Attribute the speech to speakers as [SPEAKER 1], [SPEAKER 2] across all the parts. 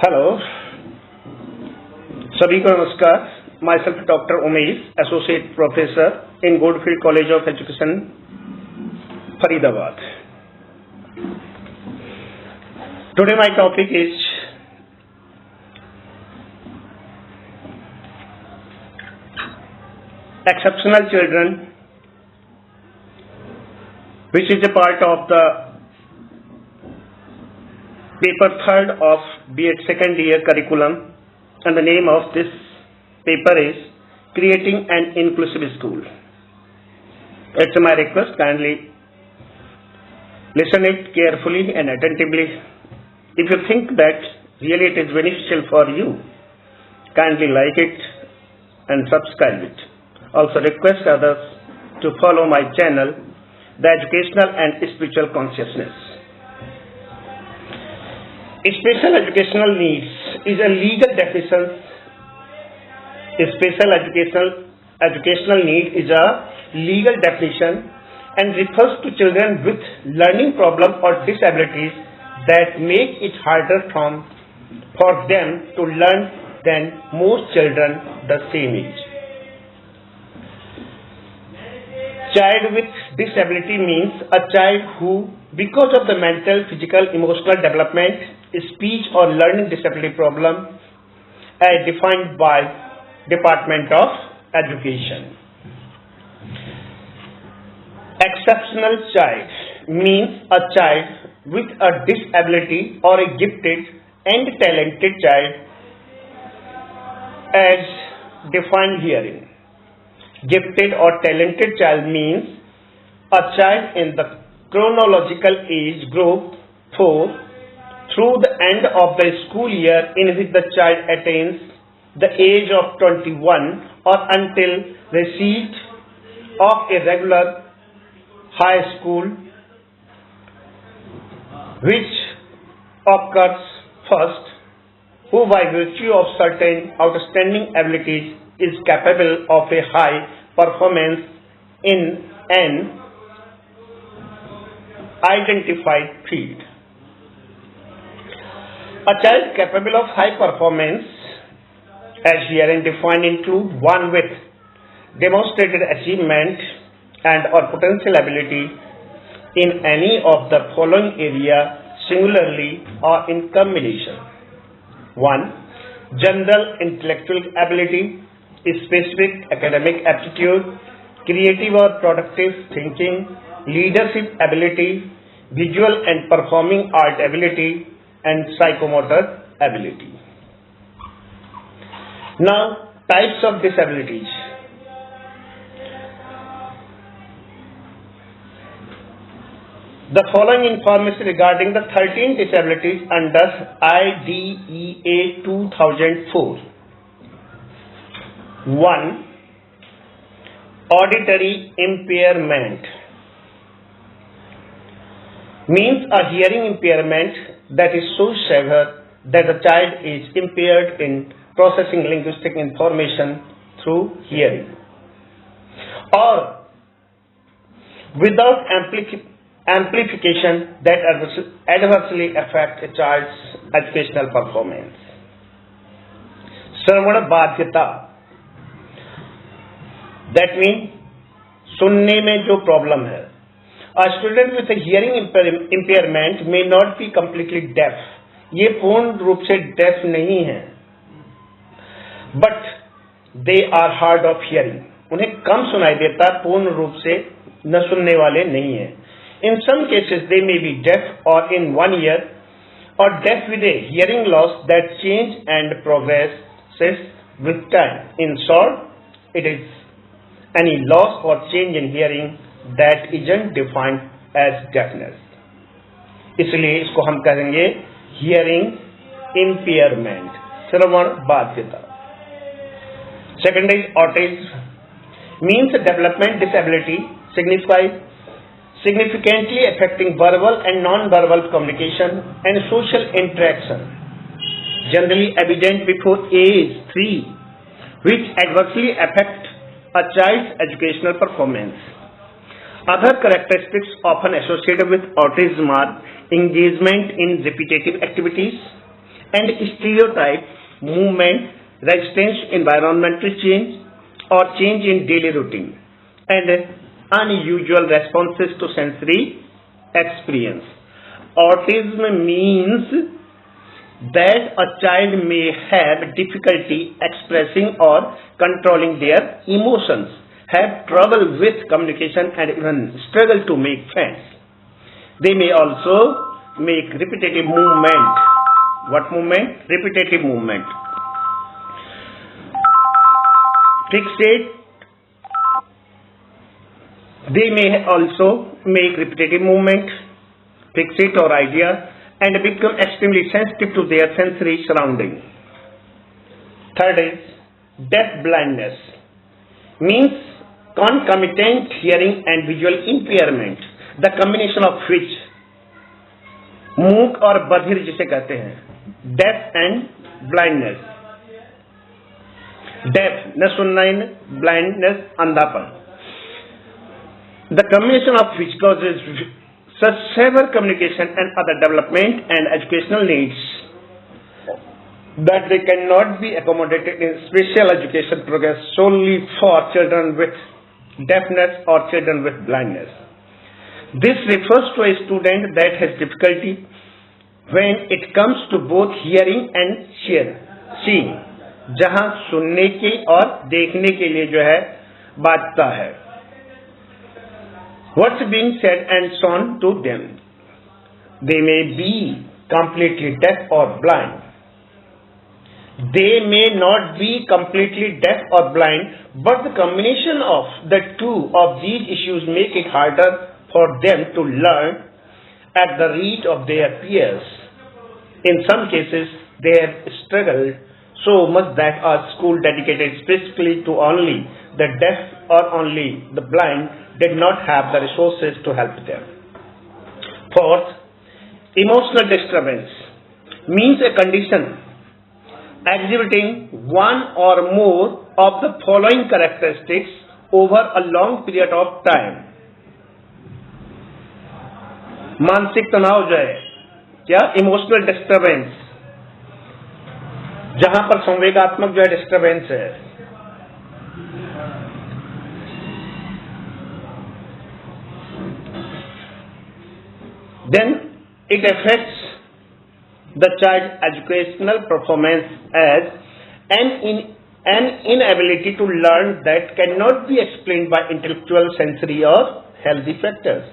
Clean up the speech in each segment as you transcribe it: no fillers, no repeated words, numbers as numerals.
[SPEAKER 1] Hello सभी को नमस्कार। Myself doctor Umesh, associate professor in Goldfield college of education, Faridabad. Today my topic is exceptional children, which is a part of the paper 3rd of B.Ed. second year curriculum, and the name of this paper is Creating an Inclusive School. It's my request, kindly listen it carefully and attentively. If you think that really it is beneficial for you, kindly like it and subscribe it. Also request others to follow my channel, The Educational and Spiritual Consciousness. Special educational needs is a legal definition. Special educational need is a legal definition and refers to children with learning problems or disabilities that make it harder for them to learn than most children the same age. Child with disability means a child who, because of the mental, physical, emotional development, speech or learning disability problem as defined by Department of Education. Exceptional child means a child with a disability or a gifted and talented child as defined herein. Gifted or talented child means a child in the chronological age group 4 through the end of the school year in which the child attains the age of 21 or until receipt of a regular high school, which occurs first, who by virtue of certain outstanding abilities is capable of a high performance in an identified field. A child capable of high performance, as herein defined, include one with demonstrated achievement and or potential ability in any of the following area singularly or in combination. 1. General intellectual ability, specific academic aptitude, creative or productive thinking, leadership ability, visual and performing art ability, and psychomotor ability. Now, types of disabilities. The following information regarding the 13 disabilities under IDEA 2004. 1. Auditory impairment means a hearing impairment that is so severe that the child is impaired in processing linguistic information through hearing, or without amplification that adversely affect a child's educational performance. श्रवण बाध्यता, that means सुनने में जो problem है. A student with a hearing impairment may not be completely deaf. ये पूर्ण रूप से deaf नहीं है, but they are hard of hearing. उन्हें कम सुनाई देता, पूर्ण रूप से न सुनने वाले नहीं है. In some cases they may be deaf or in 1 year, or deaf with a hearing loss that change and progresses with time. In short, it is any loss or change in hearing that isn't defined as deafness. इसलिए इसको हम कहेंगे hearing impairment, श्रवण बाध्यता. Second is autism, means a development disability significantly affecting verbal and non-verbal communication and social interaction, generally evident before age 3, which adversely affect a child's educational performance. Other characteristics often associated with autism are engagement in repetitive activities, and stereotype, movement, resistance to environmental change or change in daily routine, and unusual responses to sensory experience. Autism means that a child may have difficulty expressing or controlling their emotions, have trouble with communication, and even struggle to make friends. They may also make repetitive movement. What movement? Repetitive movement. Fixate. They may also make repetitive movement, fixate or idea, and become extremely sensitive to their sensory surrounding. Third is deaf blindness. Means concomitant hearing and visual impairment, the combination of which मूक और बधिर जिसे कहते हैं, deaf and blindness. Deaf न सुनना, blindness अंधापन. The combination of which causes such severe communication and other development and educational needs that they cannot be accommodated in special education programs solely for children with deafness or children with blindness. This refers to a student that has difficulty when it comes to both hearing and seeing, जहां सुनने के और देखने के लिए जो है बाध्यता है. What's being said and shown to them? They may be completely deaf or blind. They may not be completely deaf or blind, but the combination of the two of these issues make it harder for them to learn at the rate of their peers. In some cases, they have struggled so much that a school dedicated specifically to only the deaf or only the blind did not have the resources to help them. Fourth, emotional disturbance means a condition exhibiting one or more of the following characteristics over a long period of time. मानसिक तनाव जो है क्या, emotional disturbance, जहां पर संवेगात्मक जो है disturbance है. Then it affects the child's educational performance as an inability to learn that cannot be explained by intellectual, sensory or healthy factors.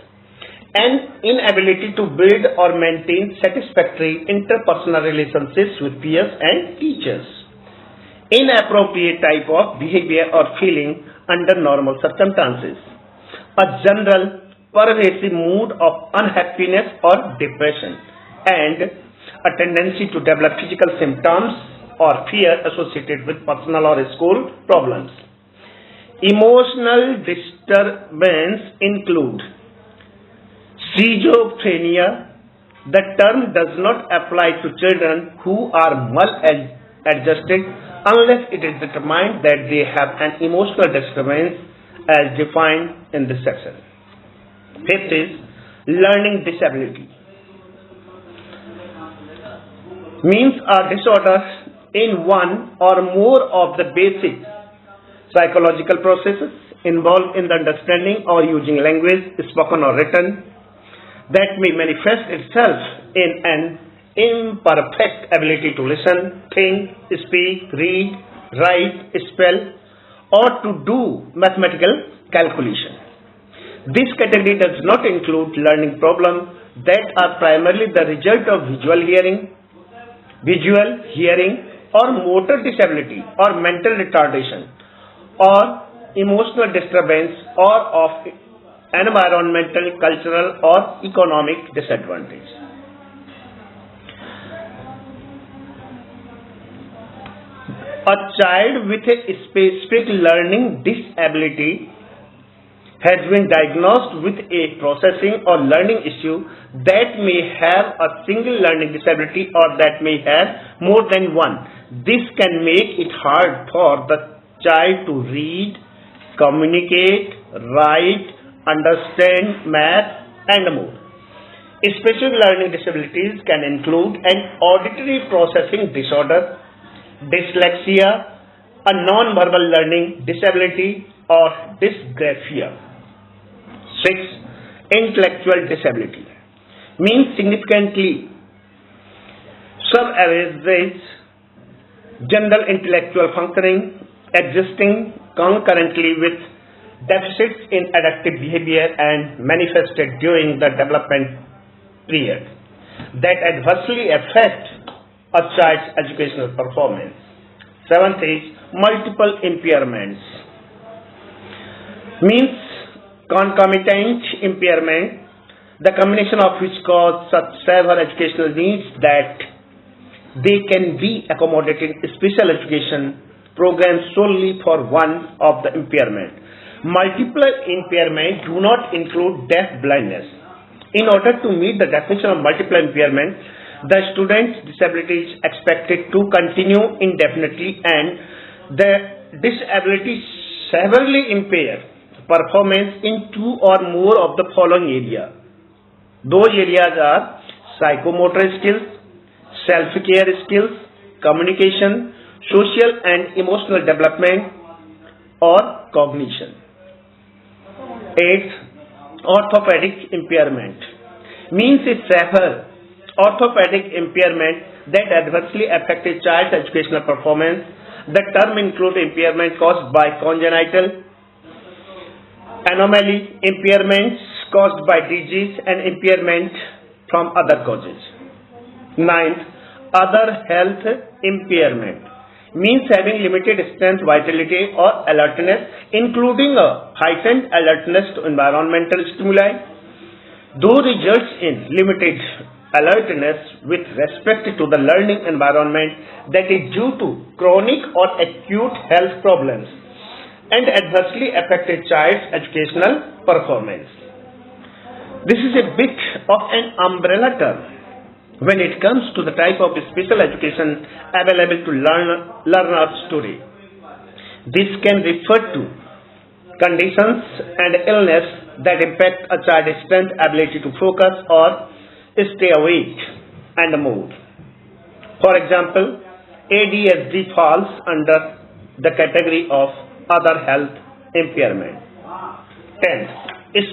[SPEAKER 1] An inability to build or maintain satisfactory interpersonal relationships with peers and teachers. Inappropriate type of behavior or feeling under normal circumstances. A general pervasive mood of unhappiness or depression, and a tendency to develop physical symptoms or fear associated with personal or school problems. Emotional disturbance include schizophrenia. The term does not apply to children who are mal-adjusted unless it is determined that they have an emotional disturbance as defined in this section. Fifth is learning disability. Means a disorder in one or more of the basic psychological processes involved in the understanding or using language, spoken or written, that may manifest itself in an imperfect ability to listen, think, speak, read, write, spell, or to do mathematical calculation. This category does not include learning problems that are primarily the result of visual hearing, or motor disability, or mental retardation, or emotional disturbance, or of environmental, cultural, or economic disadvantage. A child with a specific learning disability has been diagnosed with a processing or learning issue that may have a single learning disability or that may have more than one. This can make it hard for the child to read, communicate, write, understand math and more. Special learning disabilities can include an auditory processing disorder, dyslexia, a non-verbal learning disability, or dysgraphia. 6. Intellectual disability means significantly sub-average general intellectual functioning existing concurrently with deficits in adaptive behavior and manifested during the development period that adversely affect a child's educational performance. 7th is multiple impairments means concomitant impairment, the combination of which cause such severe educational needs that they can be accommodated in special education programs solely for one of the impairment. Multiple impairment do not include deaf blindness. In order to meet the definition of multiple impairment, the student's disability is expected to continue indefinitely and the disability severely impair performance in 2 or more of the following areas. Those areas are psychomotor skills, self-care skills, communication, social and emotional development, or cognition. 8. Orthopedic impairment means a severe orthopedic impairment that adversely affects a child's educational performance. The term includes impairment caused by congenital anomaly, impairments caused by disease, and impairment from other causes. 9th, other health impairment means having limited strength, vitality, or alertness, including a heightened alertness to environmental stimuli. Though results in limited alertness with respect to the learning environment that is due to chronic or acute health problems and adversely affect a child's educational performance. This is a bit of an umbrella term when it comes to the type of special education available to learners today. This can refer to conditions and illness that impact a child's strength, ability to focus or stay awake and mood. For example, ADHD falls under the category of other health impairment. 10.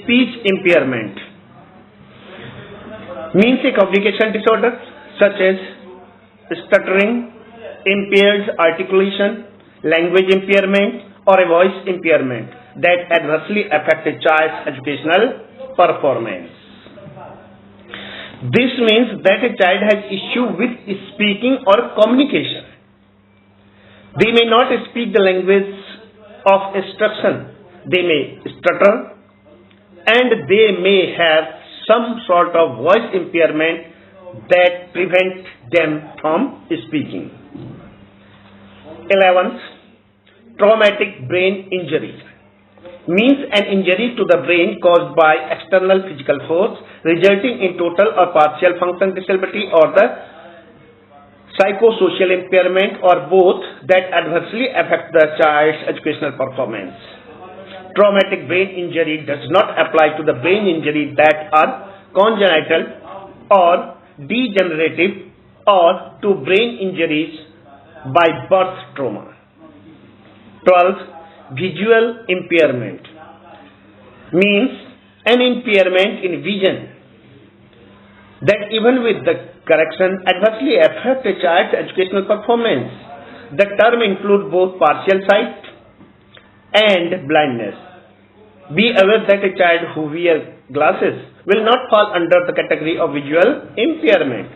[SPEAKER 1] Speech impairment means a communication disorder such as stuttering, impaired articulation, language impairment, or a voice impairment that adversely affects a child's educational performance. This means that a child has issue with speaking or communication. They may not speak the language of instruction. They may stutter, and they may have some sort of voice impairment that prevents them from speaking. 11th, traumatic brain injury means an injury to the brain caused by external physical force resulting in total or partial function disability or the psychosocial impairment or both that adversely affect the child's educational performance. Traumatic brain injury does not apply to the brain injury that are congenital or degenerative or to brain injuries by birth trauma. 12th, visual impairment means an impairment in vision that even with the correction adversely affect a child's educational performance. The term includes both partial sight and blindness. Be aware that a child who wears glasses will not fall under the category of visual impairment.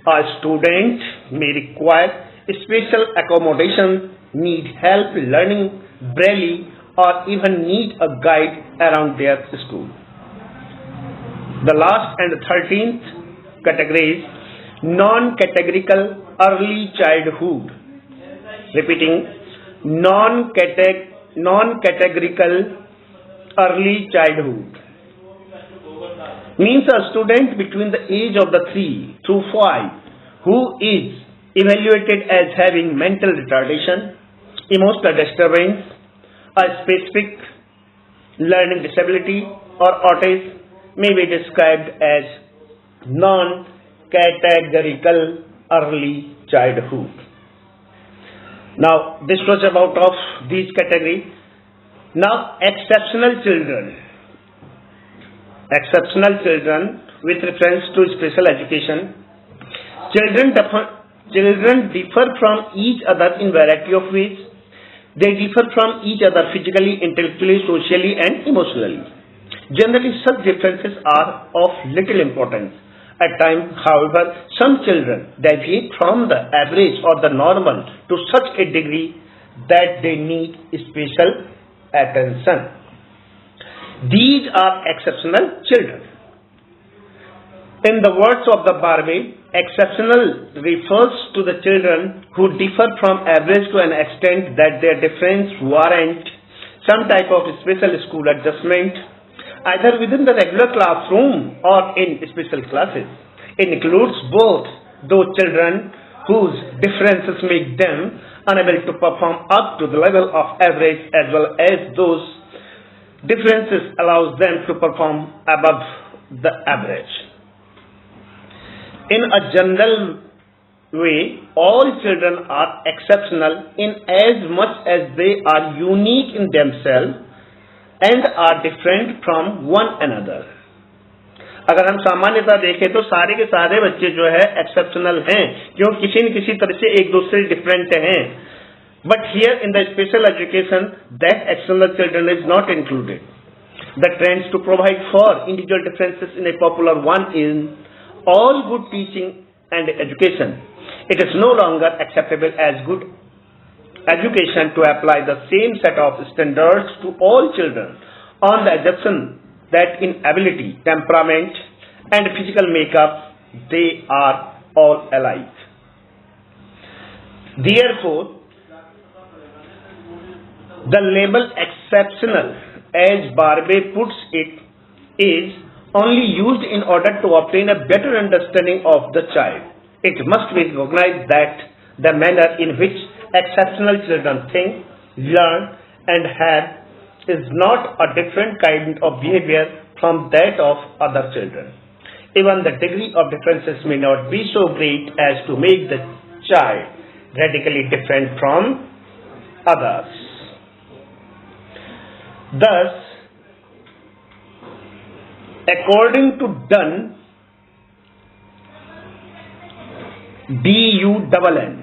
[SPEAKER 1] A student may require special accommodation, need help learning Braille, or even need a guide around their school. The last and 13th category is non-categorical early childhood. Repeating, non-categorical early childhood means a student between the age of the 3 to 5 who is evaluated as having mental retardation, emotional disturbance, a specific learning disability, or autism may be described as non-categorical early childhood. Now, this was about of these categories. Now, exceptional children. Exceptional children with reference to special education. Children differ from each other in variety of ways. They differ from each other physically, intellectually, socially, and emotionally. Generally, such differences are of little importance. At times, however, some children deviate from the average or the normal to such a degree that they need special attention. These are exceptional children. In the words of the Barbie, exceptional refers to the children who differ from average to an extent that their difference warrant some type of special school adjustment, either within the regular classroom or in special classes. It includes both those children whose differences make them unable to perform up to the level of average, as well as those differences allows them to perform above the average. In a general way, all children are exceptional in as much as they are unique in themselves and are different from one another. अगर हम सामान्यता देखें तो सारे के सारे बच्चे जो है एक्सेप्शनल हैं, क्यों किसी न किसी तरह से एक दूसरे डिफरेंट हैं. But here in the special education, that exceptional children is not included. The trends to provide for individual differences in a popular one is all good teaching and education. It is no longer acceptable as good education to apply the same set of standards to all children on the assumption that in ability, temperament, and physical makeup, they are all alike. Therefore, the label exceptional, as Barbie puts it, is only used in order to obtain a better understanding of the child. It must be recognized that the manner in which exceptional children think, learn, and have is not a different kind of behavior from that of other children. Even the degree of differences may not be so great as to make the child radically different from others. Thus, according to Dunn, D-U-N-N,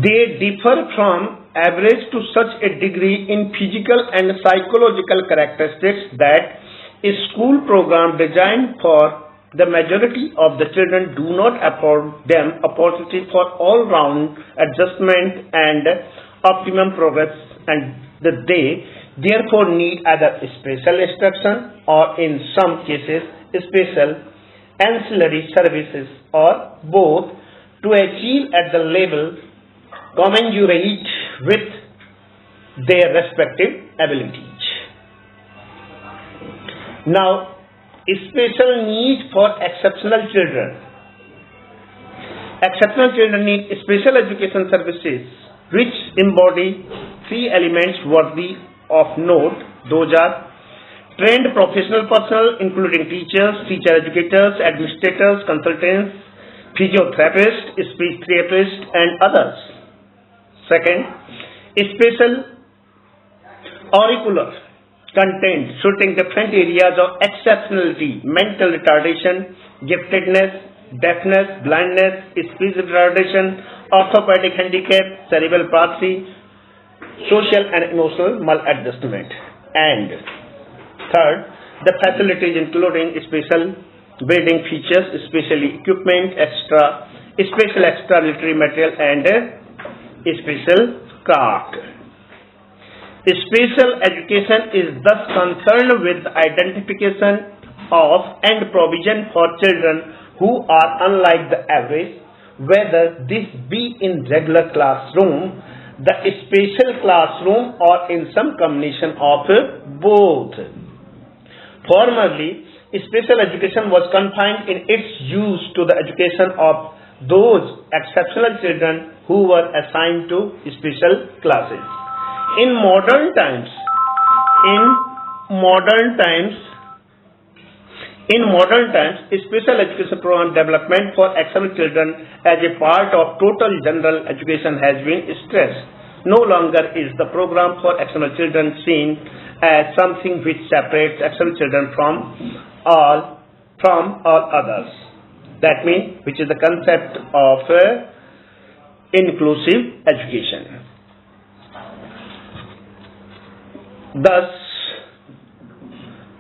[SPEAKER 1] they differ from average to such a degree in physical and psychological characteristics that a school program designed for the majority of the children do not afford them opportunity for all-round adjustment and optimum progress, and that they therefore need either special instruction or in some cases special ancillary services or both to achieve at the level commensurate with their respective abilities. Now, special need for exceptional children. Exceptional children need special education services which embody three elements worthy of note. Those are trained professional personnel including teachers, teacher educators, administrators, consultants, physiotherapists, speech therapists, and others. Second, special auricular content suiting different areas of exceptionality, mental retardation, giftedness, deafness, blindness, speech retardation, orthopedic handicap, cerebral palsy, social and emotional maladjustment. And third, the facilities including special building features, special equipment, special extra literary material, and special craft. Special education is thus concerned with the identification of and provision for children who are unlike the average, whether this be in regular classroom, the special classroom, or in some combination of both. Formerly, special education was confined in its use to the education of those exceptional children who were assigned to special classes. In modern times, In modern times, special education program development for exceptional children as a part of total general education has been stressed. No longer is the program for exceptional children seen as something which separates exceptional children from all others. That means, which is the concept of inclusive education. Thus,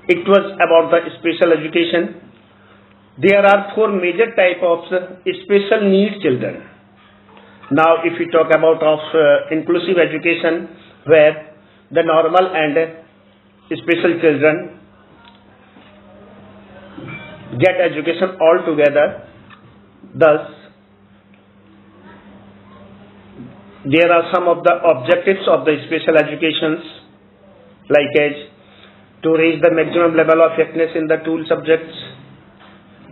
[SPEAKER 1] it was about the special education. There are 4 major types of special needs children. Now, if we talk about inclusive education, where the normal and special children get education all together. Thus, there are some of the objectives of the special educations, like as to reach the maximum level of fitness in the tool subjects,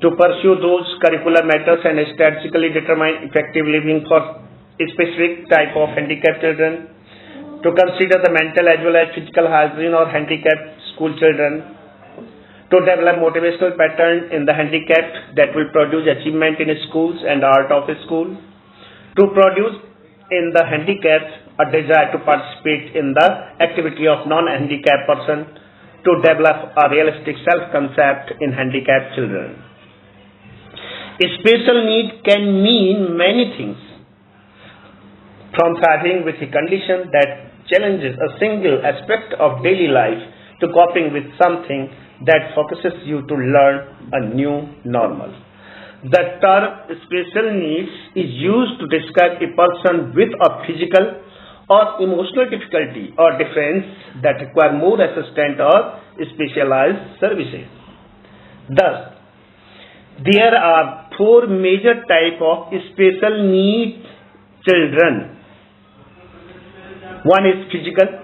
[SPEAKER 1] to pursue those curricular matters and strategically determine effective living for a specific type of handicapped children, to consider the mental as well as physical hygiene or handicapped school children, to develop motivational pattern in the handicapped that will produce achievement in schools and art of a school, to produce in the handicapped a desire to participate in the activity of non-handicapped person, to develop a realistic self-concept in handicapped children. A special need can mean many things, from thriving with a condition that challenges a single aspect of daily life to coping with something that focuses you to learn a new normal. The term special needs is used to describe a person with a physical or emotional difficulty or difference that require more assistance or specialized services. Thus, there are 4 major types of special needs children. One is physical.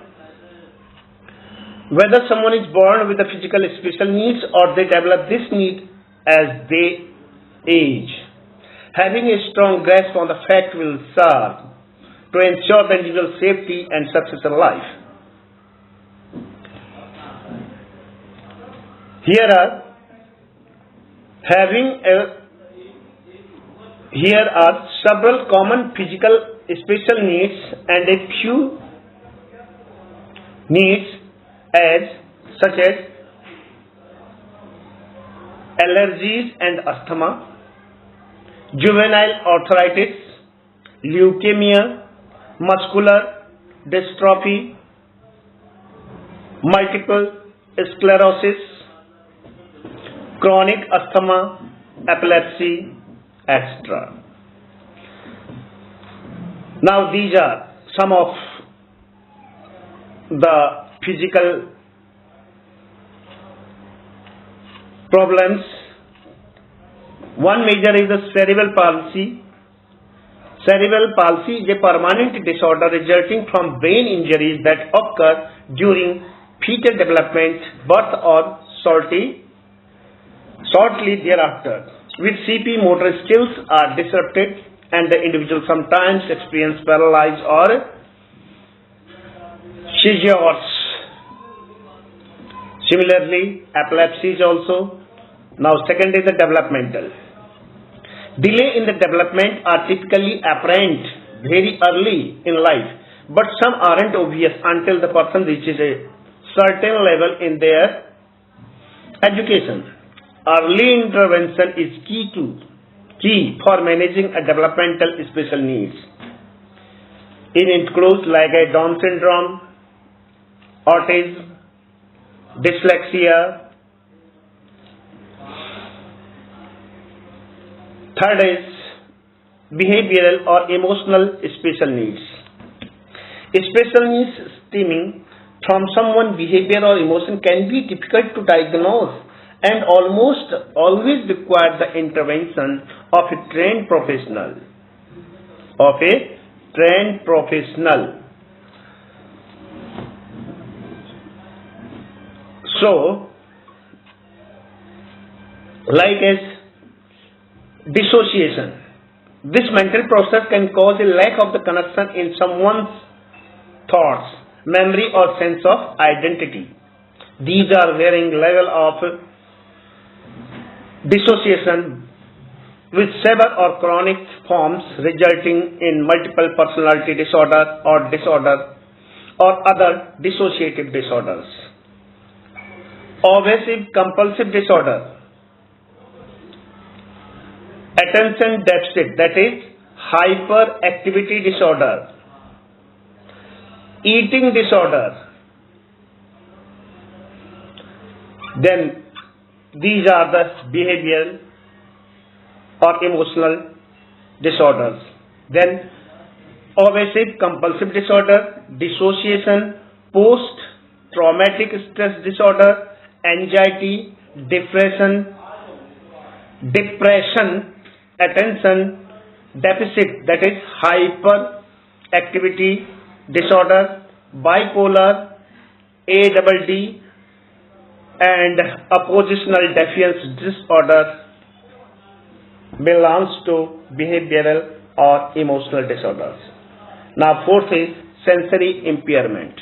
[SPEAKER 1] Whether someone is born with a physical special needs or they develop this need as they age, having a strong grasp on the fact will serve to ensure the individual safety and success in life. Here are several common physical special needs and a few needs such as allergies and asthma, juvenile arthritis, leukemia, muscular dystrophy, multiple sclerosis, chronic asthma, epilepsy, etc. Now, these are some of the physical problems. One major is the cerebral palsy. Cerebral palsy is a permanent disorder resulting from brain injuries that occur during fetal development, birth or shortly thereafter, with CP motor skills are disrupted and the individual sometimes experience paralysis or seizures. Similarly, epilepsy is also. Now, second is the developmental. Delay in the development are typically apparent very early in life, but some aren't obvious until the person reaches a certain level in their education. Early intervention is key for managing a developmental special needs. It includes like a Down syndrome, autism, dyslexia. Third is behavioral or emotional special needs. Special needs stemming from someone's behavior or emotion can be difficult to diagnose and almost always require the intervention of a trained professional. So, like as dissociation, this mental process can cause a lack of the connection in someone's thoughts, memory or sense of identity. These are varying level of dissociation with severe or chronic forms resulting in multiple personality disorder or other dissociative disorders. Obsessive compulsive disorder, attention deficit, that is hyperactivity disorder, eating disorder. Then these are the behavioral or emotional disorders. Then obsessive compulsive disorder, dissociation, post-traumatic stress disorder, anxiety, depression, attention deficit, that is hyperactivity disorder, bipolar, ADD, and oppositional defiance disorder belongs to behavioral or emotional disorders. Now, fourth is sensory impairment.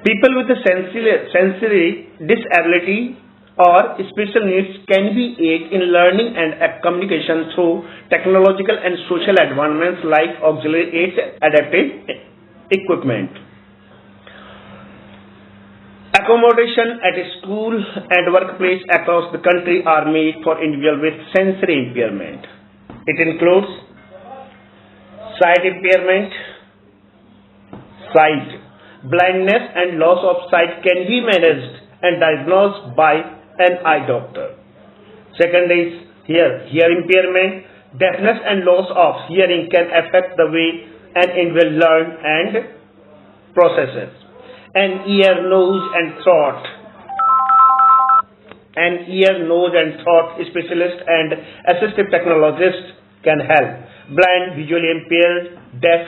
[SPEAKER 1] People with a sensory disability or special needs can be aided in learning and communication through technological and social advancements like auxiliary aids, adaptive equipment. Accommodation at school and workplace across the country are made for individuals with sensory impairment. It includes sight impairment, blindness and loss of sight can be managed and diagnosed by an eye doctor. Second is hearing impairment. Deafness and loss of hearing can affect the way an individual learns and processes. An ear, nose and throat specialist and assistive technologist can help. Blind, visually impaired, deaf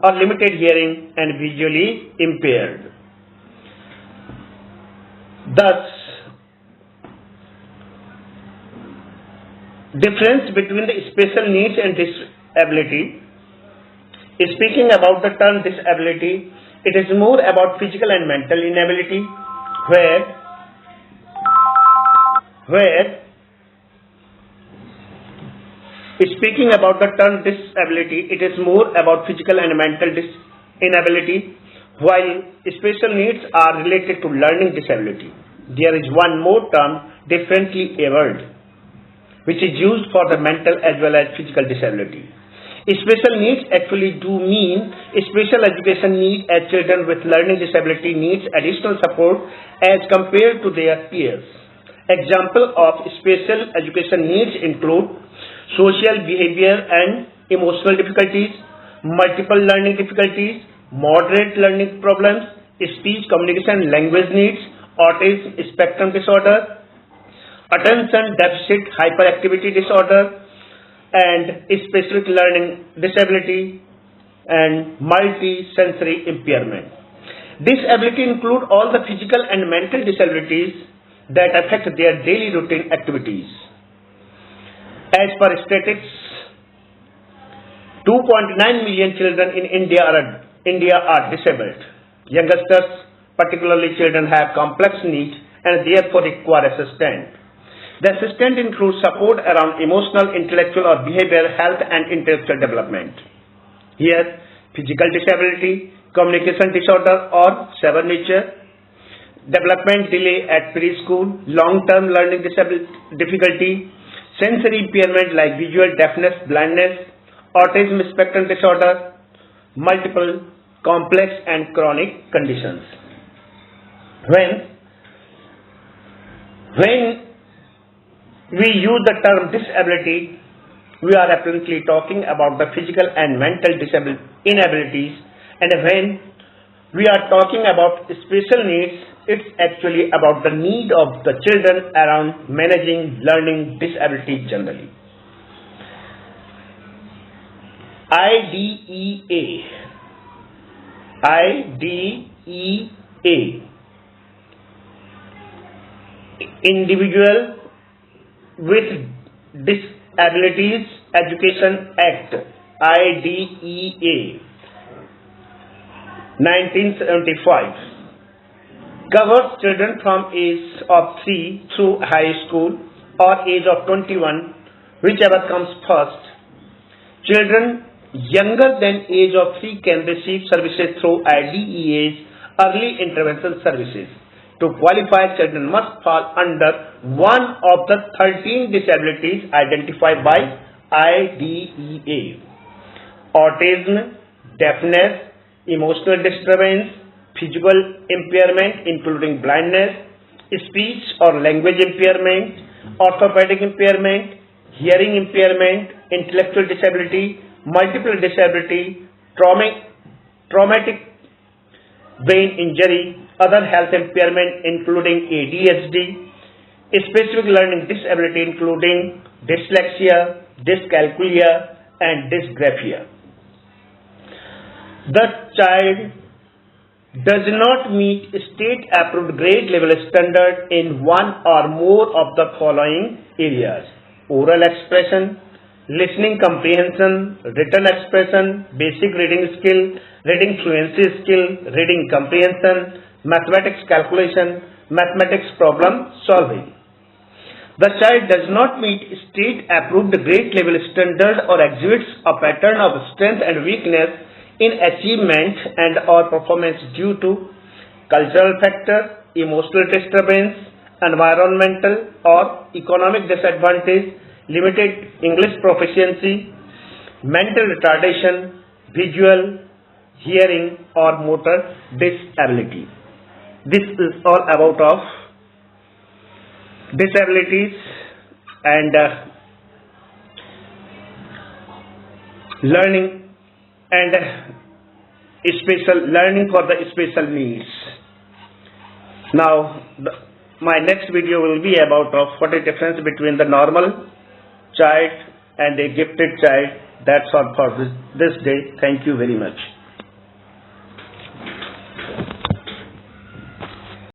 [SPEAKER 1] or limited hearing and visually impaired. Thus, difference between the special needs and disability. Speaking about the term disability, it is more about physical and mental inability, speaking about the term disability, it is more about physical and mental inability, while special needs are related to learning disability. There is one more term differently abled, which is used for the mental as well as physical disability. Special needs actually do mean special education need as children with learning disability needs additional support as compared to their peers. Example of special education needs include social, behavior and emotional difficulties, multiple learning difficulties, moderate learning problems, speech, communication, language needs, autism spectrum disorder, attention deficit hyperactivity disorder, and specific learning disability and multi-sensory impairment. Disability include all the physical and mental disabilities that affect their daily routine activities. As per statistics, 2.9 million children in India are disabled. Youngsters, particularly children, have complex needs and therefore require assistance. The assistance includes support around emotional, intellectual or behavioral health and intellectual development. Here, physical disability, communication disorder or severe nature, development delay at preschool, long-term learning difficulty, sensory impairment like visual deafness, blindness, autism spectrum disorder, multiple, complex and chronic conditions. When we use the term disability, we are apparently talking about the physical and mental inabilities, and when we are talking about special needs, it's actually about the need of the children around managing learning disability generally. IDEA, Individual with Disabilities Education Act, IDEA, 1975, covers children from age of 3 through high school or age of 21, whichever comes first. Children younger than age of 3 can receive services through IDEA's early intervention services. To qualify, children must fall under one of the 13 disabilities identified by IDEA: autism, deafness, emotional disturbance, physical impairment including blindness, speech or language impairment, orthopedic impairment, hearing impairment, intellectual disability, multiple disability, traumatic brain injury, other health impairment including ADHD, specific learning disability including dyslexia, dyscalculia, and dysgraphia. The child does not meet state approved grade level standard in one or more of the following areas: oral expression, listening comprehension, written expression, basic reading skill, reading fluency skill, reading comprehension, mathematics calculation, mathematics problem solving. The child does not meet state approved grade level standard or exhibits a pattern of strength and weakness in achievement and or performance due to cultural factor, emotional disturbance, environmental or economic disadvantage, limited English proficiency, mental retardation, visual, hearing or motor disability. This is all about of disabilities and learning and special learning for the special needs. Now my next video will be about of what is the difference between the normal child and a gifted child. That's all for this day. Thank you very much.